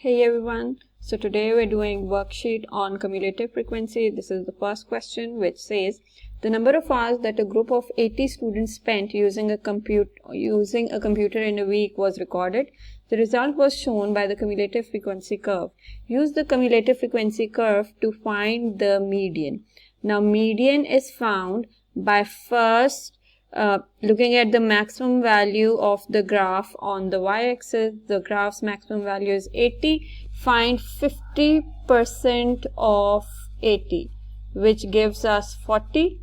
Hey everyone, so today we're doing worksheet on cumulative frequency. This is the first question, which says the number of hours that a group of 80 students spent using a computer in a week was recorded. The result was shown by the cumulative frequency curve. Use the cumulative frequency curve to find the median. Now median is found by first looking at the maximum value of the graph on the y-axis. The graph's maximum value is 80. Find 50% of 80, which gives us 40.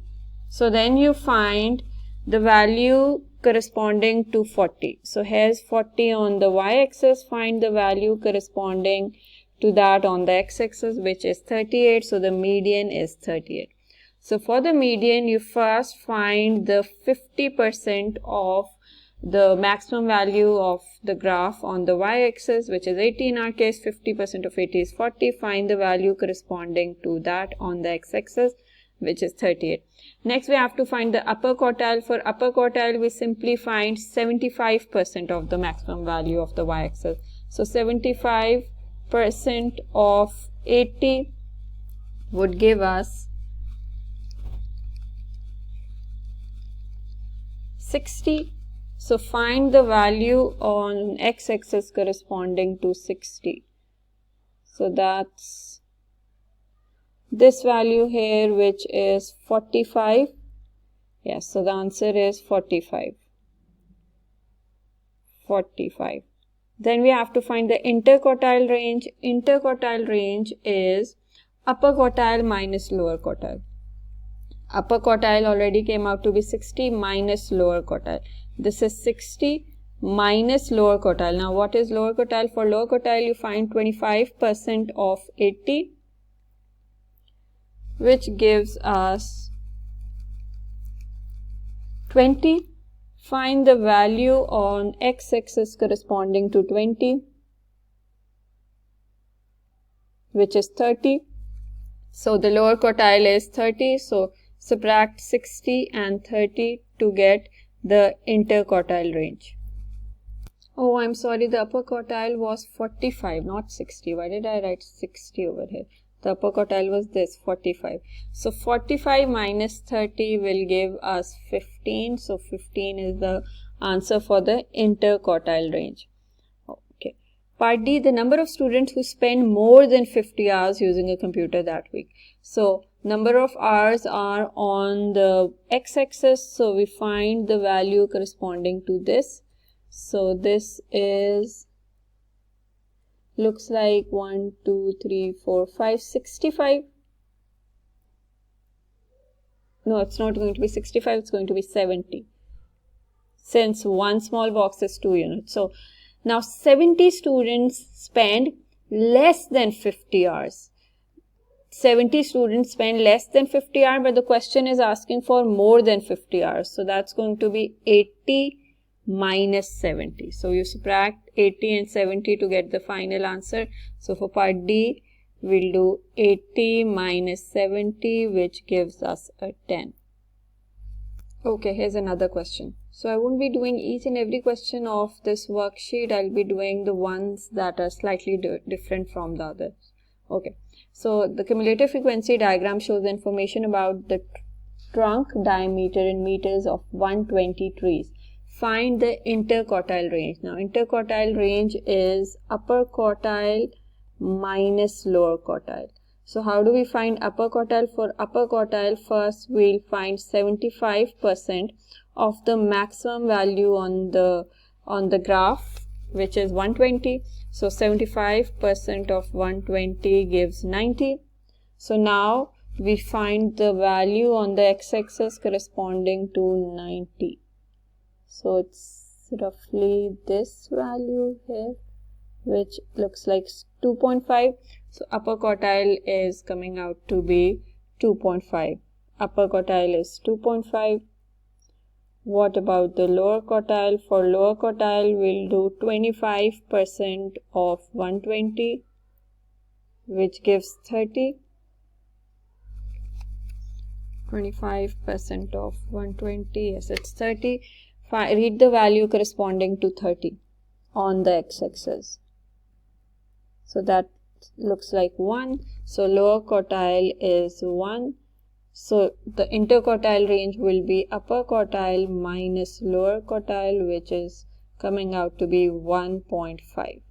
So then you find the value corresponding to 40. So here's 40 on the y-axis. Find the value corresponding to that on the x-axis, which is 38. So the median is 38. So for the median, you first find the 50% of the maximum value of the graph on the y-axis, which is 80 in our case. 50% of 80 is 40. Find the value corresponding to that on the x-axis, which is 38. Next, we have to find the upper quartile. For upper quartile, we simply find 75% of the maximum value of the y-axis. So 75% of 80 would give us 60. So find the value on x-axis corresponding to 60. So that's this value here, which is 45. Yes, so the answer is 45. 45. Then we have to find the interquartile range. Interquartile range is upper quartile minus lower quartile. Upper quartile already came out to be 60 minus lower quartile. This is 60 minus lower quartile. Now what is lower quartile? For lower quartile, you find 25% of 80, which gives us 20. Find the value on x-axis corresponding to 20, which is 30. So the lower quartile is 30. So subtract 60 and 30 to get the interquartile range. Oh, I'm sorry, the upper quartile was 45, not 60. Why did I write 60 over here? The upper quartile was this, 45. So 45 minus 30 will give us 15. So 15 is the answer for the interquartile range. Okay. Part D, the number of students who spend more than 50 hours using a computer that week. So number of hours are on the x-axis. So we find the value corresponding to this. So this is, looks like 1, 2, 3, 4, 5, 65. No, it's not going to be 65. It's going to be 70. Since one small box is 2 units. So now 70 students spend less than 50 hours. 70 students spend less than 50 hours, but the question is asking for more than 50 hours. So that's going to be 80 minus 70. So you subtract 80 and 70 to get the final answer. So for part D, we'll do 80 minus 70, which gives us a 10. Okay, here's another question. So I won't be doing each and every question of this worksheet. I'll be doing the ones that are slightly different from the others. Okay. So the cumulative frequency diagram shows information about the trunk diameter in meters of 120 trees. Find the interquartile range. Now interquartile range is upper quartile minus lower quartile. So how do we find upper quartile? For upper quartile, first we'll find 75% of the maximum value on the graph, which is 120. So 75% of 120 gives 90. So now we find the value on the x-axis corresponding to 90. So it's roughly this value here, which looks like 2.5. So upper quartile is coming out to be 2.5. Upper quartile is 2.5. What about the lower quartile? For lower quartile, we'll do 25% of 120, which gives 30. 25% of 120, yes, it's 30. Read the value corresponding to 30 on the x-axis. So that looks like 1. So lower quartile is 1. So the interquartile range will be upper quartile minus lower quartile, which is coming out to be 1.5.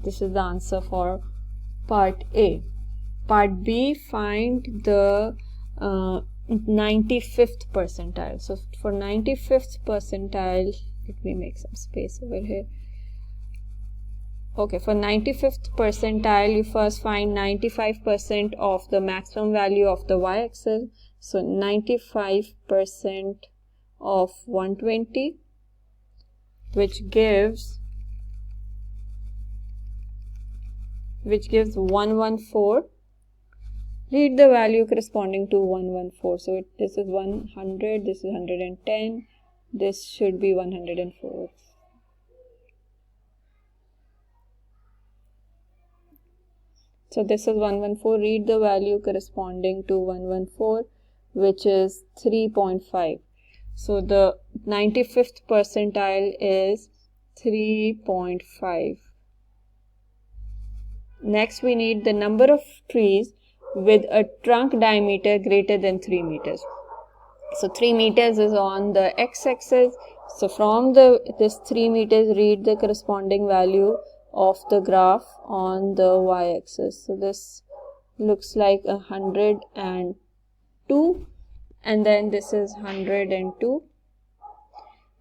This is the answer for part A. Part B, find the 95th percentile. So for 95th percentile, let me make some space over here. Okay, for 95th percentile, you first find 95% of the maximum value of the y-axis. So 95% of 120, which gives 114. Read the value corresponding to 114. So this is 100, this is 110, this should be 104. So this is 114. Read the value corresponding to 114, which is 3.5. So the 95th percentile is 3.5. Next, we need the number of trees with a trunk diameter greater than 3 meters. So 3 meters is on the x-axis. So from this 3 meters, read the corresponding value of the graph on the y-axis. So this looks like 102, and then this is 102.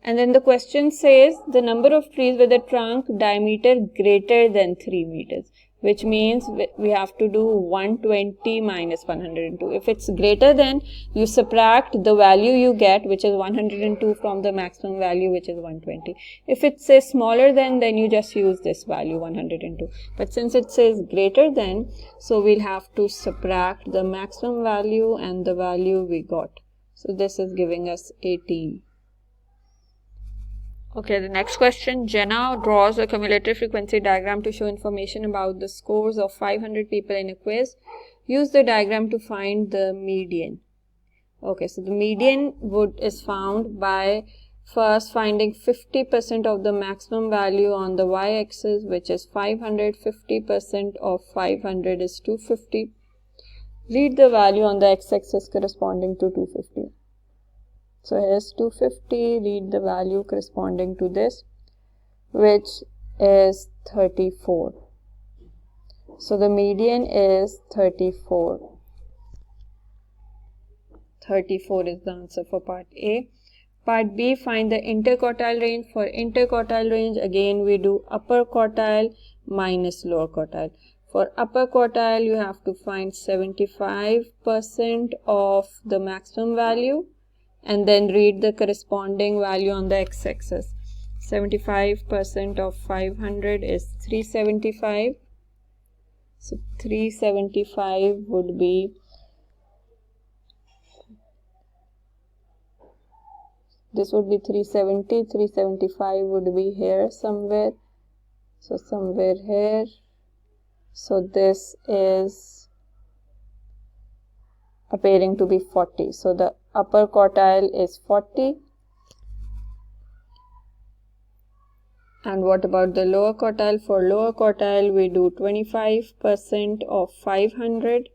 And then the question says the number of trees with a trunk diameter greater than 3 meters, which means we have to do 120 minus 102. If it's greater than, you subtract the value you get, which is 102, from the maximum value, which is 120. If it says smaller than, then you just use this value, 102. But since it says greater than, so we'll have to subtract the maximum value and the value we got. So this is giving us 18. Okay, the next question. Jenna draws a cumulative frequency diagram to show information about the scores of 500 people in a quiz. Use the diagram to find the median. Okay, so the median is found by first finding 50% of the maximum value on the y-axis, which is 500. 50% of 500 is 250. Read the value on the x-axis corresponding to 250. So here's 250, read the value corresponding to this, which is 34. So the median is 34. 34 is the answer for part A. Part B, find the interquartile range. For interquartile range, again we do upper quartile minus lower quartile. For upper quartile, you have to find 75% of the maximum value, and then read the corresponding value on the x-axis. 75% of 500 is 375. So 375 would be, this would be 370. 375 would be here somewhere. So somewhere here. So this is appearing to be 40. So the upper quartile is 40. And what about the lower quartile? For lower quartile, we do 25% of 500.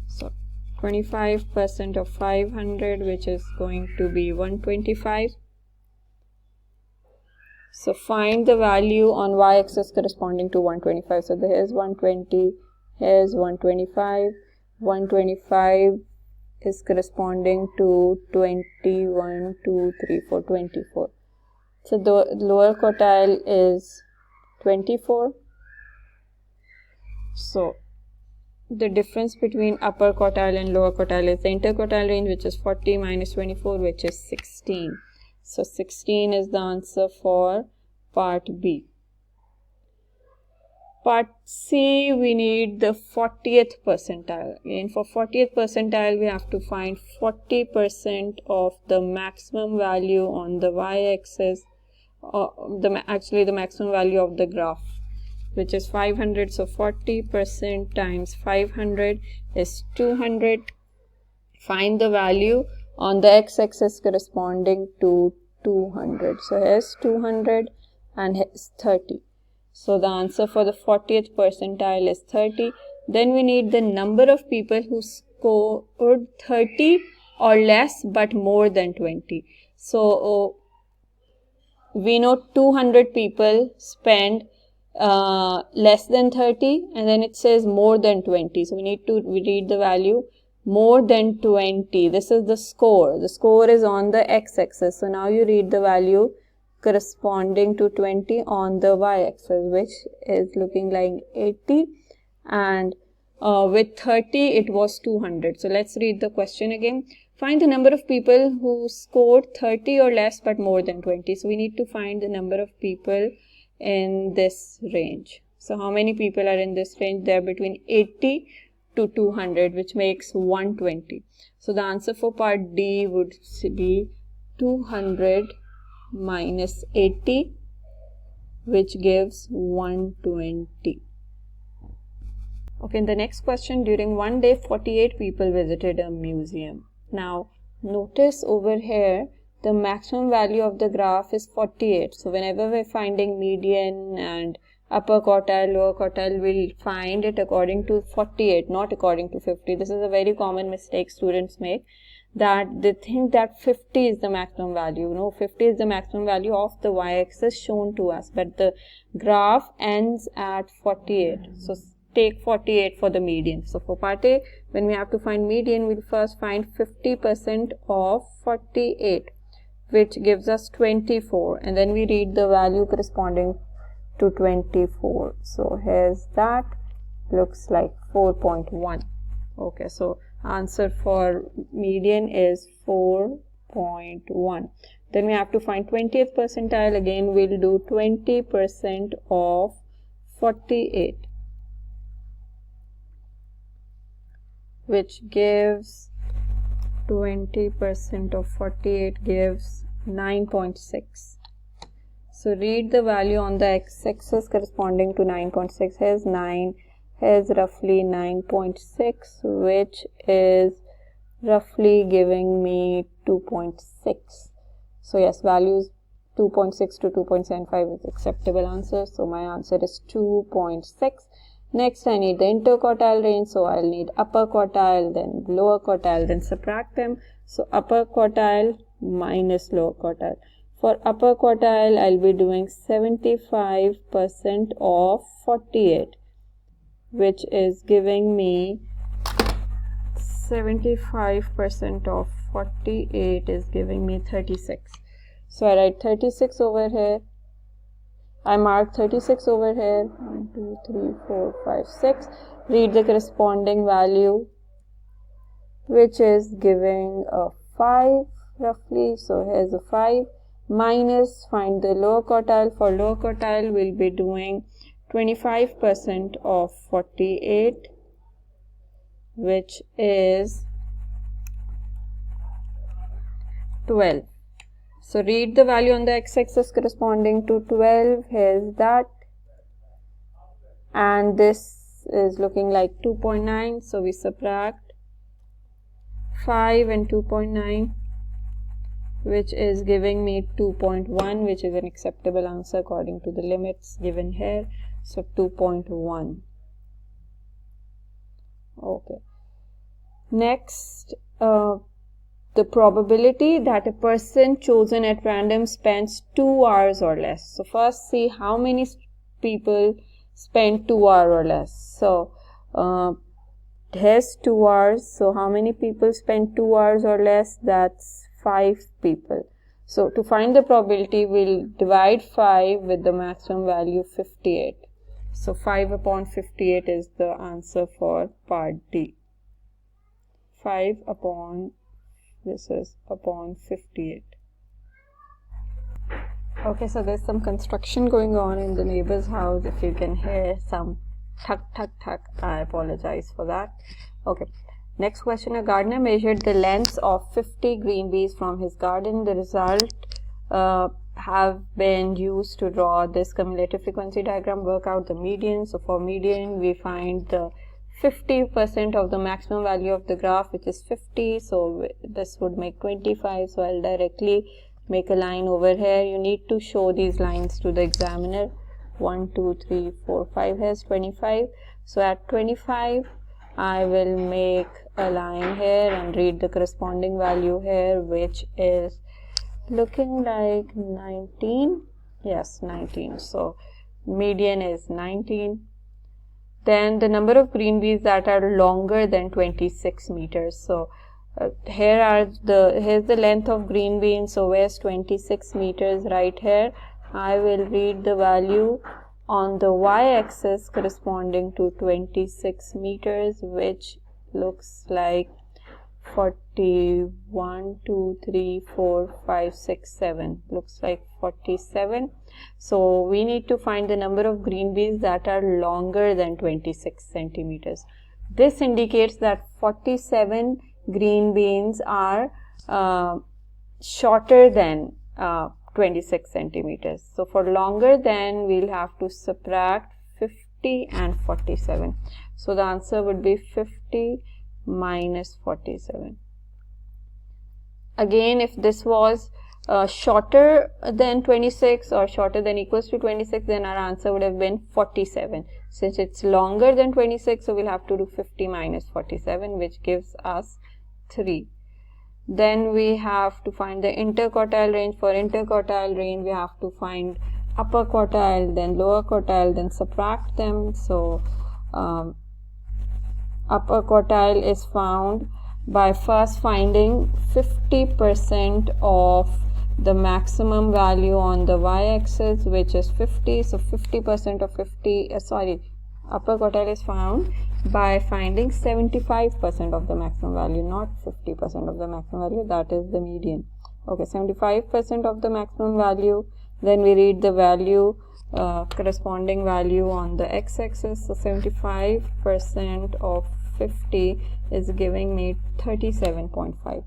So 25% of 500, which is going to be 125. So find the value on y-axis corresponding to 125. So there is 120, here's 125. 125 is corresponding to 21, 2, 3, 4, 24. So the lower quartile is 24. So the difference between upper quartile and lower quartile is the interquartile range, which is 40 minus 24, which is 16. So 16 is the answer for part B. Part C, we need the 40th percentile. Again, for 40th percentile, we have to find 40% of the maximum value on the y-axis, actually the maximum value of the graph, which is 500. So 40% times 500 is 200. Find the value on the x-axis corresponding to 200. So here's 200 and here's 30. So the answer for the 40th percentile is 30. Then we need the number of people who scored 30 or less but more than 20. So we know 200 people spend less than 30, and then it says more than 20. So we read the value more than 20. This is the score. The score is on the x-axis. So now you read the value corresponding to 20 on the y-axis, which is looking like 80, and with 30 it was 200. So let's read the question again. Find the number of people who scored 30 or less but more than 20. So we need to find the number of people in this range. So how many people are in this range? They are between 80 to 200, which makes 120. So the answer for part D would be 200 minus 80, which gives 120. Okay, in the next question, during one day 48 people visited a museum. Now notice over here the maximum value of the graph is 48. So whenever we're finding median and upper quartile, lower quartile, we'll find it according to 48, not according to 50. This is a very common mistake students make, that they think that 50 is the maximum value. No, 50 is the maximum value of the y-axis shown to us, but the graph ends at 48. So take 48 for the median. So for part A, when we have to find median, we'll first find 50% of 48, which gives us 24, and then we read the value corresponding to 24. So here's that, looks like 4.1. Okay, so answer for median is 4.1. Then we have to find 20th percentile. Again, we'll do 20% of 48, which gives 20% of 48 gives 9.6. So read the value on the x-axis corresponding to 9.6. Here's 9, here's roughly 9.6, which is roughly giving me 2.6. So yes, values 2.6 to 2.75 is acceptable answer. So my answer is 2.6. Next, I need the interquartile range. So I'll need upper quartile, then lower quartile, then subtract them. So upper quartile minus lower quartile. For upper quartile, I'll be doing 75% of 48, which is giving me 75% of 48 is giving me 36. So I write 36 over here. I mark 36 over here. 1, 2, 3, 4, 5, 6. Read the corresponding value, which is giving a 5 roughly. So here's a 5. Minus, find the lower quartile. For lower quartile, we'll be doing 25% of 48, which is 12. So read the value on the x-axis corresponding to 12. Here's that. And this is looking like 2.9. So we subtract 5 and 2.9, which is giving me 2.1, which is an acceptable answer according to the limits given here. So 2.1. Okay. Next, the probability that a person chosen at random spends 2 hours or less. So first see how many people spend 2 hours or less. So here's 2 hours. So how many people spend 2 hours or less? That's 5 people. So to find the probability, we'll divide 5 with the maximum value 58. So 5 upon 58 is the answer for part D. 5 upon, this is upon 58. Okay, so there's some construction going on in the neighbor's house. If you can hear some thuk thuk thuk, I apologize for that. Okay. Next question, a gardener measured the lengths of 50 green bees from his garden. The result have been used to draw this cumulative frequency diagram, work out the median. So for median, we find the 50% of the maximum value of the graph, which is 50. So this would make 25. So I'll directly make a line over here. You need to show these lines to the examiner 1, 2, 3, 4, 5 has 25. So at 25, I will make a line here and read the corresponding value here, which is looking like 19. Yes, 19. So median is 19. Then the number of green beans that are longer than 26 meters. So here's the length of green beans. So where's 26 meters? Right here. I will read the value on the y-axis corresponding to 26 meters, which looks like 41, 2, 3, 4, 5, 6, 7. Looks like 47. So we need to find the number of green beans that are longer than 26 centimeters. This indicates that 47 green beans are shorter than 26 centimeters. So for longer than, we'll have to subtract 50 and 47. So the answer would be 50 minus 47. Again, if this was shorter than 26 or shorter than equals to 26, then our answer would have been 47. Since it's longer than 26, so we'll have to do 50 minus 47, which gives us 3. Then we have to find the interquartile range. For interquartile range, we have to find upper quartile, then lower quartile, then subtract them. So upper quartile is found by first finding 50% of the maximum value on the y-axis, which is 50. So 50% of 50, upper quartile is found by finding 75% of the maximum value, not 50% of the maximum value, that is the median. Okay, 75% of the maximum value. Then we read the value, corresponding value on the x-axis. So 75% of 50 is giving me 37.5.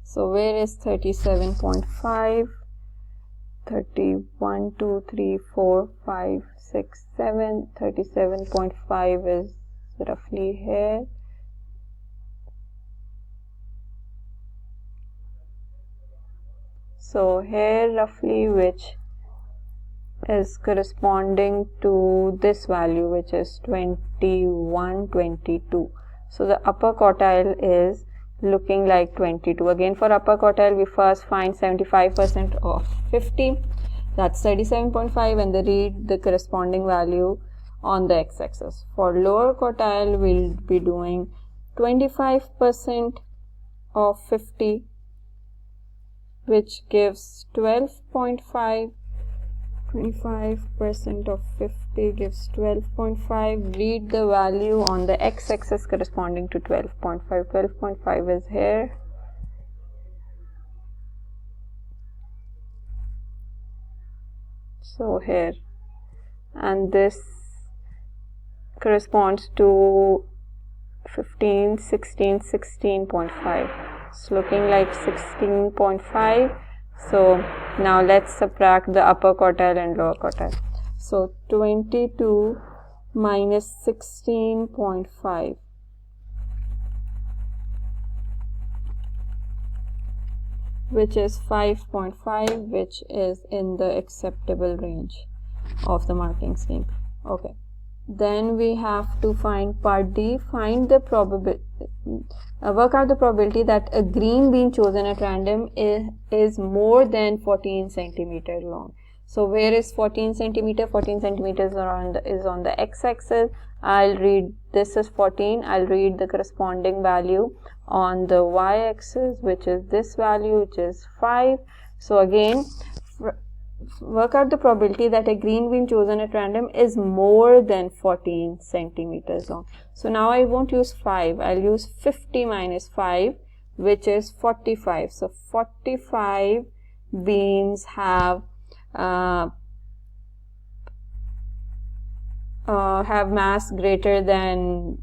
So where is 37.5? 31, 2, 3, 4, 5, 6, 7. 37.5 is roughly here. So here roughly, which is corresponding to this value, which is 21, 22. So the upper quartile is looking like 22. Again, for upper quartile, we first find 75% of 50. That's 37.5, and then read the corresponding value on the x-axis. For lower quartile, we'll be doing 25% of 50, which gives 12.5. 25% of 50 gives 12.5. Read the value on the x-axis corresponding to 12.5. 12.5 is here. So here, and this corresponds to 15, 16, 16.5. It's looking like 16.5. So now let's subtract the upper quartile and lower quartile. So 22 minus 16.5. Which is 5.5, which is in the acceptable range of the marking scheme. Okay. Then we have to find part D. Find the probability. Work out the probability that a green bean chosen at random is more than 14 centimeter long. So where is 14 centimeter? 14 centimeters is on the x-axis. I'll read, this is 14. I'll read the corresponding value on the y-axis, which is this value, which is 5. So again, work out the probability that a green bean chosen at random is more than 14 centimeters long. So now I won't use 5. I'll use 50 minus 5, which is 45. So 45 beans have mass greater than,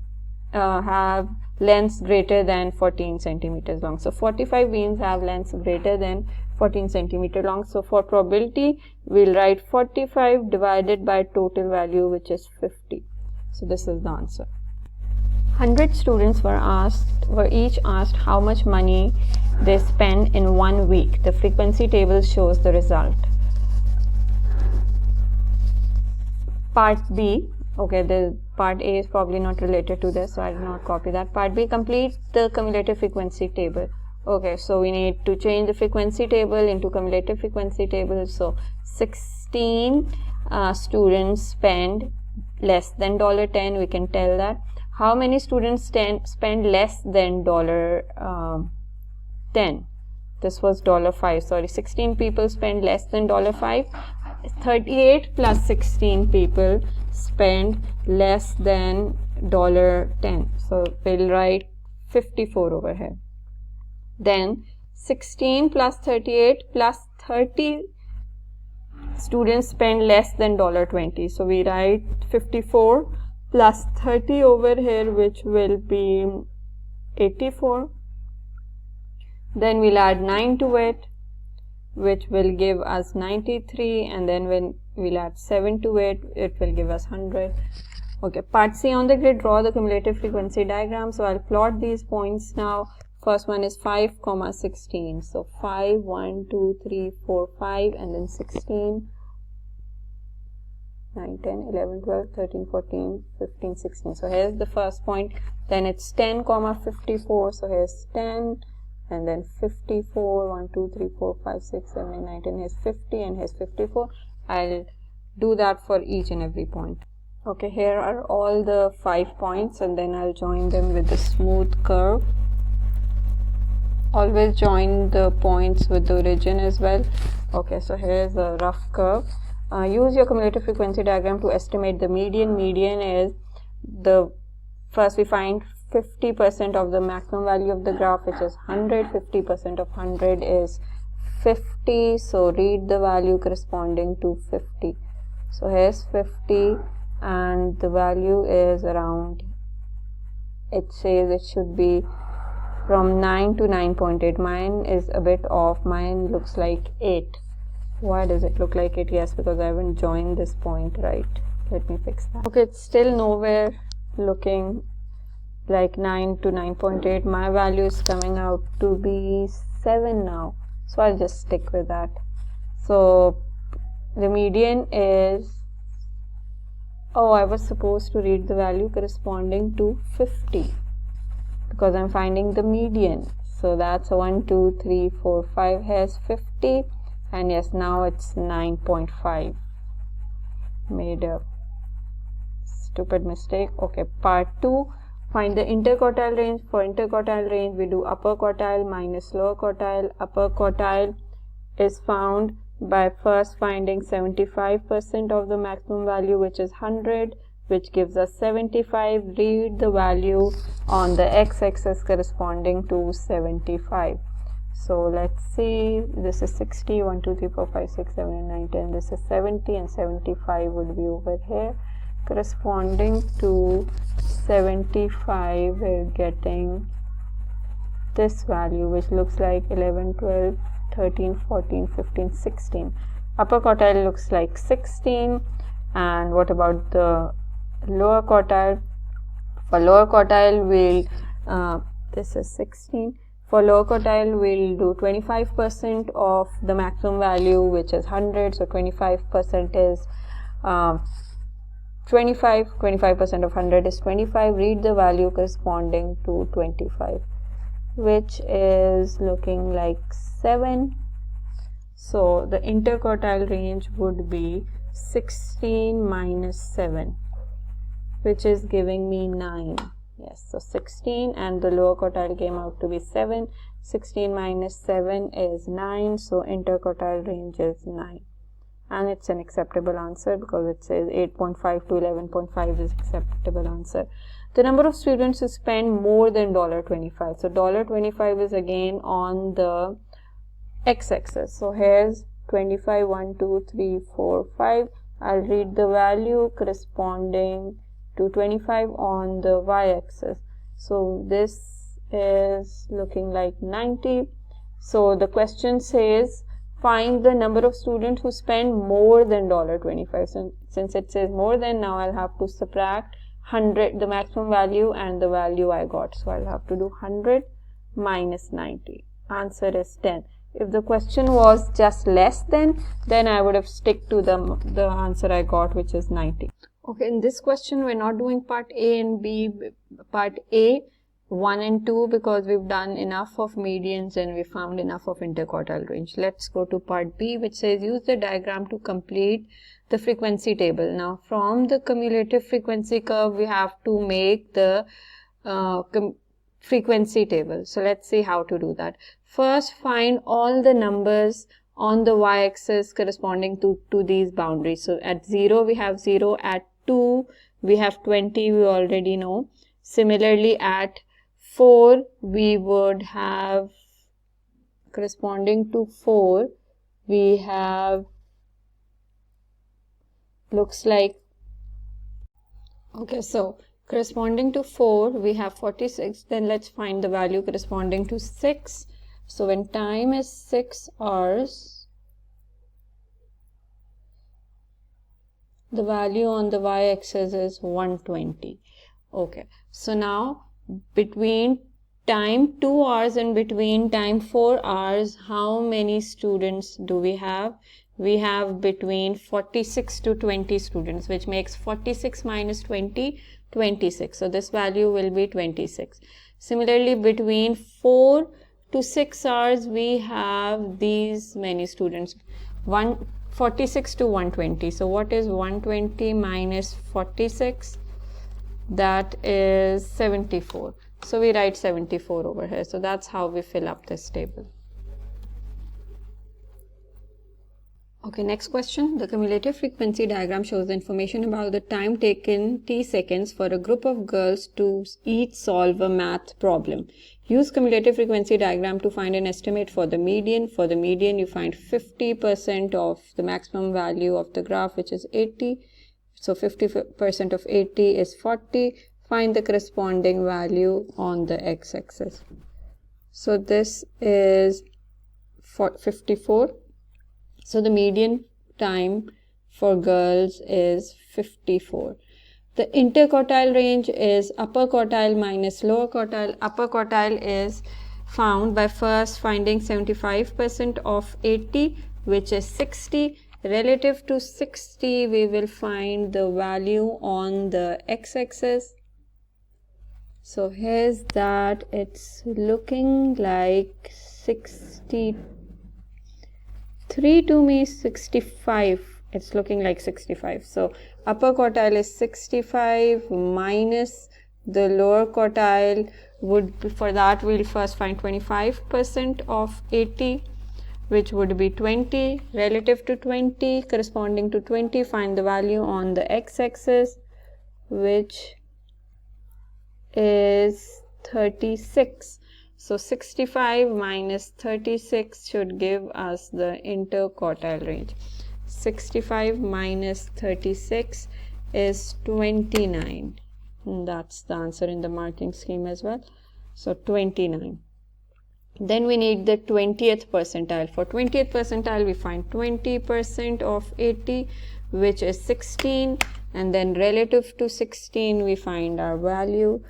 have lengths greater than 14 centimeters long. So 45 beans have lengths greater than 14 centimeter long. So for probability, we'll write 45 divided by total value, which is 50. So this is the answer. 100 students were each asked how much money they spend in 1 week. The frequency table shows the result. Part B, okay, the part A is probably not related to this, so I did not copy that. Part B, complete the cumulative frequency table. Okay, so we need to change the frequency table into cumulative frequency table. So 16 students spend less than $10. We can tell that. How many students spend less than $10? This was $5. Sorry, 16 people spend less than $5. 38 plus 16 people spend less than $10. So we'll write 54 over here. Then 16 plus 38 plus 30 students spend less than $20. So we write 54 plus 30 over here, which will be 84. Then we'll add 9 to it, which will give us 93, and then when we'll add 7 to it, it will give us 100. Okay, part C, on the grid, draw the cumulative frequency diagram. So I'll plot these points now. First one is 5, 16. So 5, 1, 2, 3, 4, 5, and then 16, 9, 10, 11, 12, 13, 14, 15, 16. So here's the first point. Then it's 10, 54. So here's 10. And then 54, 1, 2, 3, 4, 5, 6, 7, 8, 9, 10, here's 50, and here's 54. I'll do that for each and every point. Okay, here are all the 5 points, and then I'll join them with the smooth curve. Always join the points with the origin as well. Okay, so here's a rough curve. Use your cumulative frequency diagram to estimate the median. Median is first we find 50% of the maximum value of the graph, which is 100. 50% of 100 is 50. So read the value corresponding to 50. So here's 50, and the value is around, it says it should be from 9 to 9.8. Mine is a bit off. Mine looks like 8. Why does it look like 8? Yes, because I haven't joined this point right. Let me fix that. Okay, it's still nowhere looking like 9 to 9.8. My value is coming out to be 7 now, so I'll just stick with that. So the median is, oh, I was supposed to read the value corresponding to 50 because I'm finding the median. So that's 1, 2, 3, 4, 5 has 50, and yes, now it's 9.5. Made a stupid mistake. Okay, part 2. Find the interquartile range. For interquartile range, we do upper quartile minus lower quartile. Upper quartile is found by first finding 75% of the maximum value, which is 100, which gives us 75. Read the value on the x-axis corresponding to 75. So let's see, this is 60, 1, 2, 3, 4, 5, 6, 7, 8, 9, 10. This is 70, and 75 would be over here. Corresponding to 75, we're getting this value, which looks like 11, 12, 13, 14, 15, 16. Upper quartile looks like 16. And what about the lower quartile? For lower quartile, we'll this is 16. For lower quartile, we'll do 25% of the maximum value, which is 100. So 25% is 25. 25% of 100 is 25. Read the value corresponding to 25, which is looking like 7. So the interquartile range would be 16 minus 7, which is giving me 9. Yes, so 16, and the lower quartile came out to be 7. 16 minus 7 is 9, so interquartile range is 9. And it's an acceptable answer because it says 8.5 to 11.5 is acceptable answer. The number of students who spend more than $25. So $25 is again on the x-axis. So here's 25, 1, 2, 3, 4, 5. I'll read the value corresponding to 25 on the y-axis. So this is looking like 90. So the question says, find the number of students who spend more than $25. So since it says more than, now I'll have to subtract 100, the maximum value, and the value I got. So I'll have to do 100 minus 90. Answer is 10. If the question was just less than, then I would have stick to the answer I got, which is 90. Okay, in this question, we're not doing part A and B. Part A, 1 and 2, because we've done enough of medians and we found enough of interquartile range. Let's go to part B, which says use the diagram to complete the frequency table. Now, from the cumulative frequency curve, we have to make the frequency table. So let's see how to do that. First, find all the numbers on the y-axis corresponding to these boundaries. So at 0, we have 0. At 2, we have 20, we already know. Similarly, at 4, we would have, corresponding to 4, we have, looks like, okay, so corresponding to 4, we have 46. Then let's find the value corresponding to 6. So when time is 6 hours, the value on the y-axis is 120. Okay, so now between time 2 hours and between time 4 hours, how many students do we have? We have between 46 to 20 students, which makes 46 minus 20, 26. So this value will be 26. Similarly, between 4 to 6 hours, we have these many students, 46 to 120. So what is 120 minus 46? That is 74. So we write 74 over here. So that's how we fill up this table. Okay, next question. The cumulative frequency diagram shows the information about the time taken t seconds for a group of girls to each solve a math problem. Use cumulative frequency diagram to find an estimate for the median. For the median, you find 50% of the maximum value of the graph, which is 80. So 50% of 80 is 40. Find the corresponding value on the x-axis. So this is 54. So the median time for girls is 54. The interquartile range is upper quartile minus lower quartile. Upper quartile is found by first finding 75% of 80, which is 60. Relative to 60, we will find the value on the x-axis. So here's that. It's looking like 63 to me, 65. It's looking like 65. So upper quartile is 65 minus the lower quartile would be, for that we'll first find 25% of 80, which would be 20. Relative to 20, corresponding to 20, find the value on the x-axis, which is 36. So 65 minus 36 should give us the interquartile range. 65 minus 36 is 29. And that's the answer in the marking scheme as well. So 29. Then we need the 20th percentile. For 20th percentile, we find 20% of 80, which is 16. And then relative to 16, we find our value.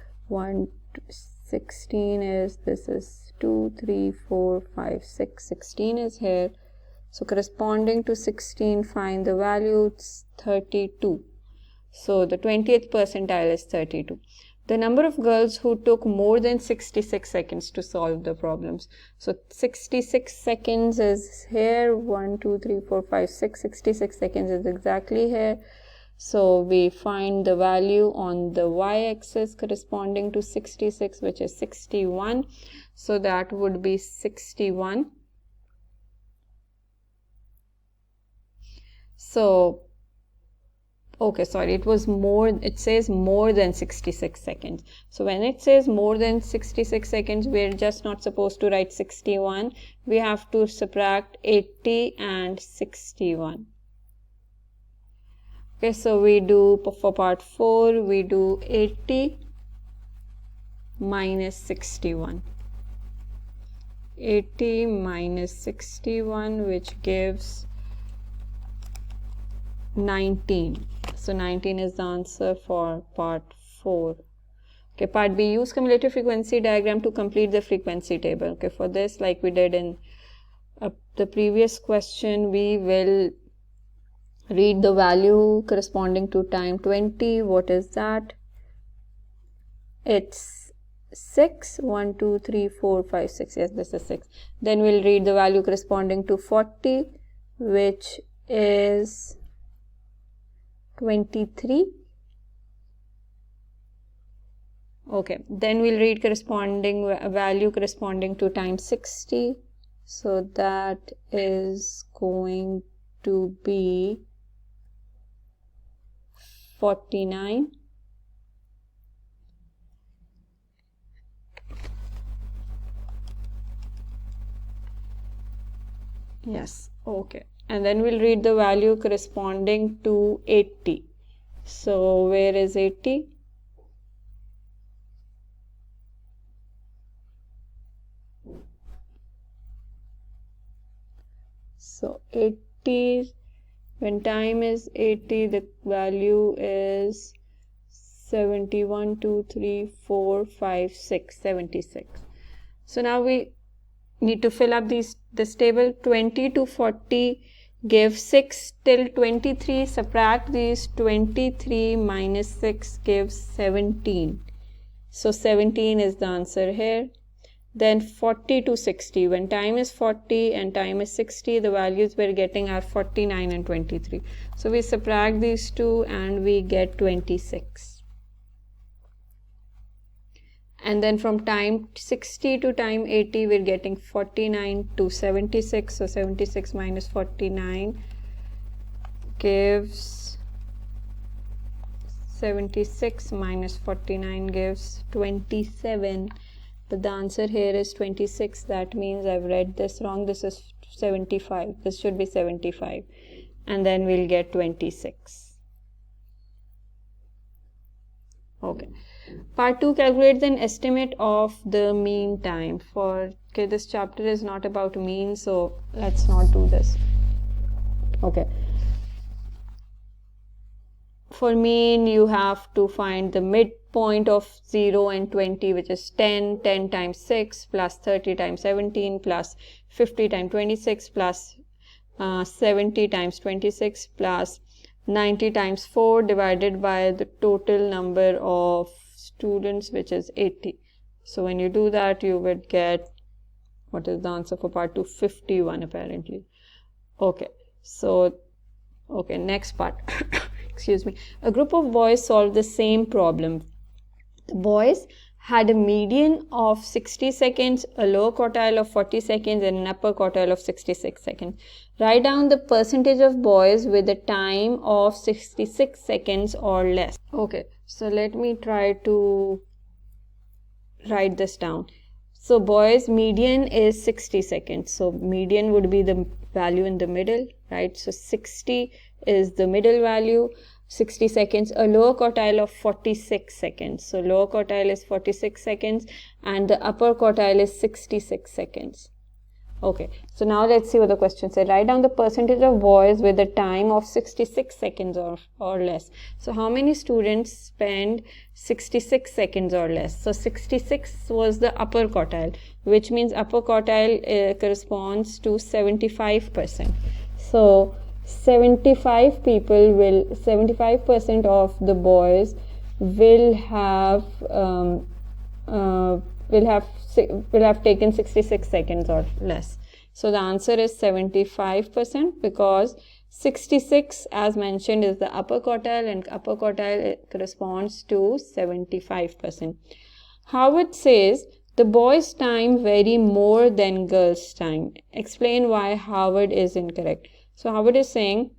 16 is, this is 2, 3, 4, 5, 6. 16 is here. So corresponding to 16, find the value, it's 32. So the 20th percentile is 32. The number of girls who took more than 66 seconds to solve the problems. So 66 seconds is here. 1, 2, 3, 4, 5, 6. 66 seconds is exactly here. So we find the value on the y-axis corresponding to 66, which is 61. So that would be 61. So, okay, sorry, it was more, it says more than 66 seconds. So when it says more than 66 seconds, we're just not supposed to write 61. We have to subtract 80 and 61. Okay, so we do, for part 4, we do 80 minus 61. 80 minus 61, which gives 19. So 19 is the answer for part 4. Okay, part B, use cumulative frequency diagram to complete the frequency table. Okay, for this, like we did in the previous question, we will read the value corresponding to time 20. What is that? It's 6. 1, 2, 3, 4, 5, 6. Yes, this is 6. Then we'll read the value corresponding to 40, which is 23. Okay, then we'll read corresponding value corresponding to time 60. So that is going to be 49. Yes, okay. And then we'll read the value corresponding to 80. So where is 80? So 80, when time is 80, the value is 71, 2, 3, 4, 5, 6, 76. So now we need to fill up this table. 20 to 40 give 6 till 23. Subtract these. 23 minus 6 gives 17. So 17 is the answer here. Then 40 to 60. When time is 40 and time is 60, the values we're getting are 49 and 23. So we subtract these two and we get 26. And then from time 60 to time 80, we're getting 49 to 76. So 76 minus 49 gives 76 minus 49 gives 27. But the answer here is 26. That means I've read this wrong. This is 75. This should be 75. And then we'll get 26. Okay. Part 2 calculates an estimate of the mean time. Okay, this chapter is not about mean, so let's not do this. Okay. For mean, you have to find the midpoint of 0 and 20, which is 10. 10 times 6 plus 30 times 17 plus 50 times 26 plus 70 times 26 plus 90 times 4 divided by the total number of students, which is 80. So when you do that, you would get, what is the answer for part 2? 51 apparently. Okay, so okay, next part. Excuse me. A group of boys solved the same problem. The boys had a median of 60 seconds, a lower quartile of 40 seconds, and an upper quartile of 66 seconds. Write down the percentage of boys with a time of 66 seconds or less. Okay, so let me try to write this down. So boys median is 60 seconds. So median would be the value in the middle, right? So 60 is the middle value. 60 seconds, a lower quartile of 46 seconds. So lower quartile is 46 seconds and the upper quartile is 66 seconds. Okay, so now let's see what the question said. Write down the percentage of boys with a time of 66 seconds or less. So how many students spend 66 seconds or less? So 66 was the upper quartile, which means upper quartile corresponds to 75%. So 75% of the boys will have taken 66 seconds or less. So the answer is 75% because 66, as mentioned, is the upper quartile and upper quartile corresponds to 75%. Howard says the boys' time vary more than girls' time. Explain why Howard is incorrect. So Howard is saying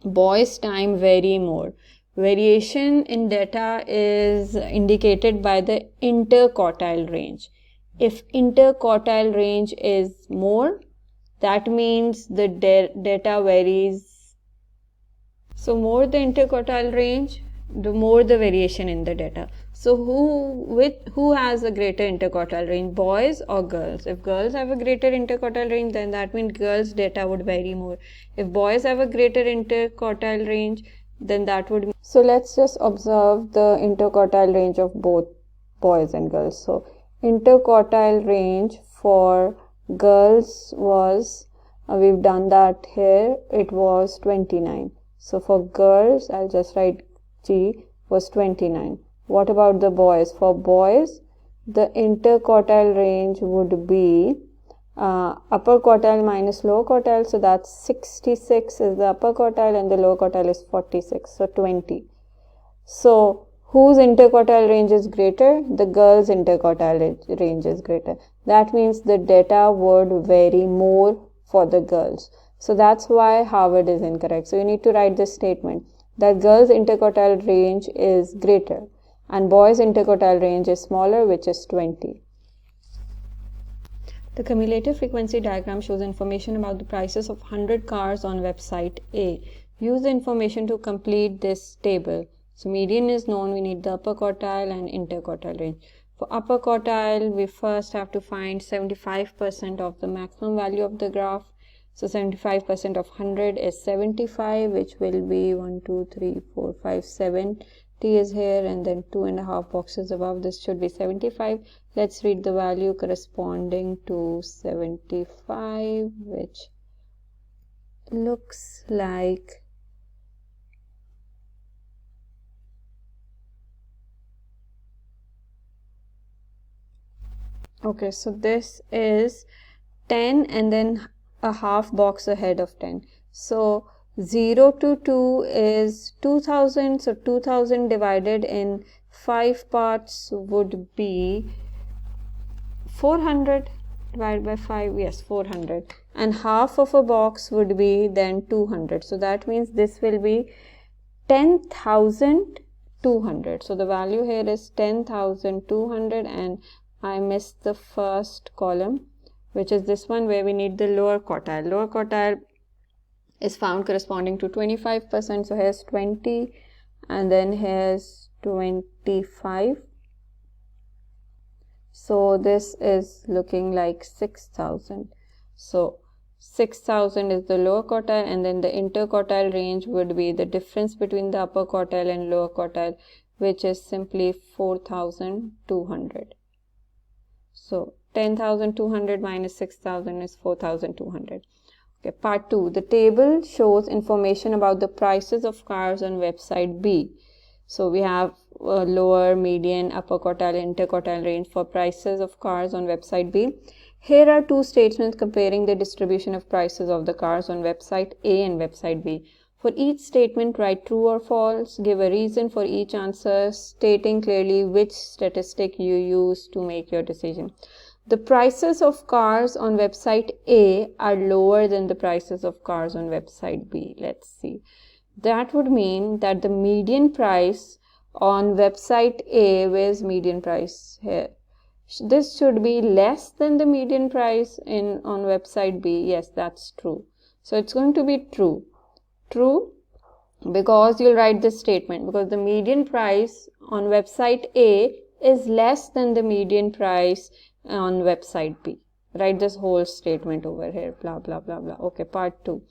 boys' time vary more. Variation in data is indicated by the interquartile range. If interquartile range is more, that means the data varies. So more the interquartile range, the more the variation in the data. So who has a greater interquartile range, boys or girls? If girls have a greater interquartile range, then that means girls' data would vary more. If boys have a greater interquartile range, then that would. So let's just observe the interquartile range of both boys and girls. So interquartile range for girls was we've done that here. It was 29. So for girls, I'll just write G was 29. What about the boys? For boys, the interquartile range would be upper quartile minus lower quartile. So that's 66 is the upper quartile and the lower quartile is 46. So 20. So whose interquartile range is greater? The girls' interquartile range is greater. That means the data would vary more for the girls. So that's why Harvard is incorrect. So you need to write this statement that girls' interquartile range is greater and boys' interquartile range is smaller, which is 20. The cumulative frequency diagram shows information about the prices of 100 cars on website A. Use the information to complete this table. So median is known, we need the upper quartile and interquartile range. For upper quartile, we first have to find 75% of the maximum value of the graph. So 75% of 100 is 75, which will be 1, 2, 3, 4, 5, 7. T is here, and then 2.5 boxes above this should be 75. Let's read the value corresponding to 75, which looks like okay, so this is 10 and then a half box ahead of 10. So 0 to 2 is 2000. So 2000 divided in 5 parts would be 400 divided by 5. Yes, 400. And half of a box would be then 200. So that means this will be 10,200. So the value here is 10,200, and I missed the first column, which is this one where we need the lower quartile. Lower quartile is found corresponding to 25%. So here's 20 and then here's 25. So this is looking like 6,000. So 6,000 is the lower quartile, and then the interquartile range would be the difference between the upper quartile and lower quartile, which is simply 4,200. So 10,200 minus 6,000 is 4,200. Okay, part 2. The table shows information about the prices of cars on website B. So we have lower, median, upper quartile, interquartile range for prices of cars on website B. Here are two statements comparing the distribution of prices of the cars on website A and website B. For each statement, write true or false. Give a reason for each answer, stating clearly which statistic you use to make your decision. The prices of cars on website A are lower than the prices of cars on website B. Let's see. That would mean that the median price on website A, where's median price? Here. This should be less than the median price on website B. Yes, that's true. So it's going to be true. True, because you'll write this statement, because the median price on website A is less than the median price on website B. Write this whole statement over here, blah, blah, blah, blah. Okay, part 2.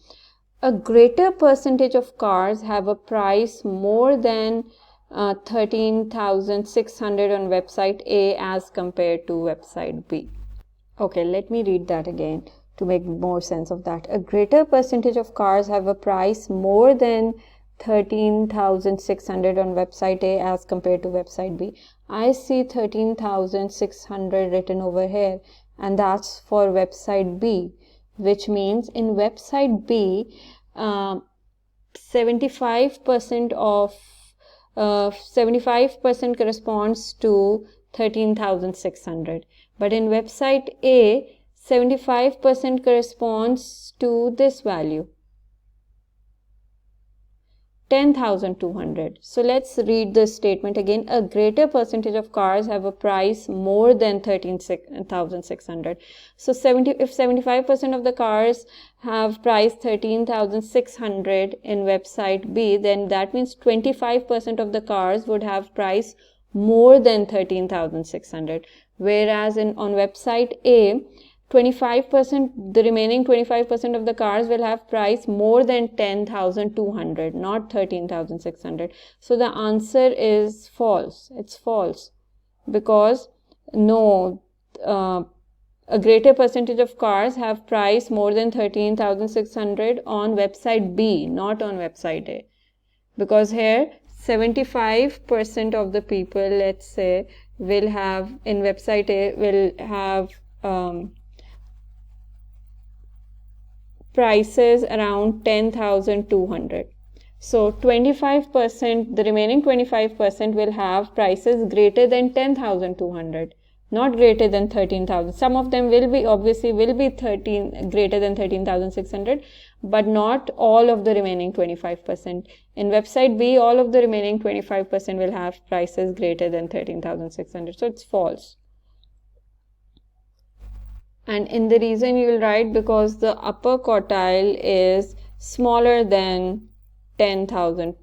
A greater percentage of cars have a price more than 13,600 on website A as compared to website B. Okay, let me read that again to make more sense of that. A greater percentage of cars have a price more than 13,600 on website A as compared to website B. I see 13,600 written over here, and that's for website B, which means in website B, 75% of 75% corresponds to 13,600. But in website A, 75% corresponds to this value, 10,200. So let's read this statement again. A greater percentage of cars have a price more than 13,600. So if 75% of the cars have price 13,600 in website B, then that means 25% of the cars would have price more than 13,600. Whereas on website A, 25%, the remaining 25% of the cars will have price more than 10,200, not 13,600. So the answer is false. It's false, because no, a greater percentage of cars have price more than 13,600 on website B, not on website A. Because here 75% of the people, let's say, will have in website A will have prices around 10,200. So 25%, the remaining 25% will have prices greater than 10,200, not greater than 13,000. Some of them will be greater than 13,600, but not all of the remaining 25%. In website B, all of the remaining 25% will have prices greater than 13,600. So it's false. And in the reason you will write because the upper quartile is smaller than 13,000.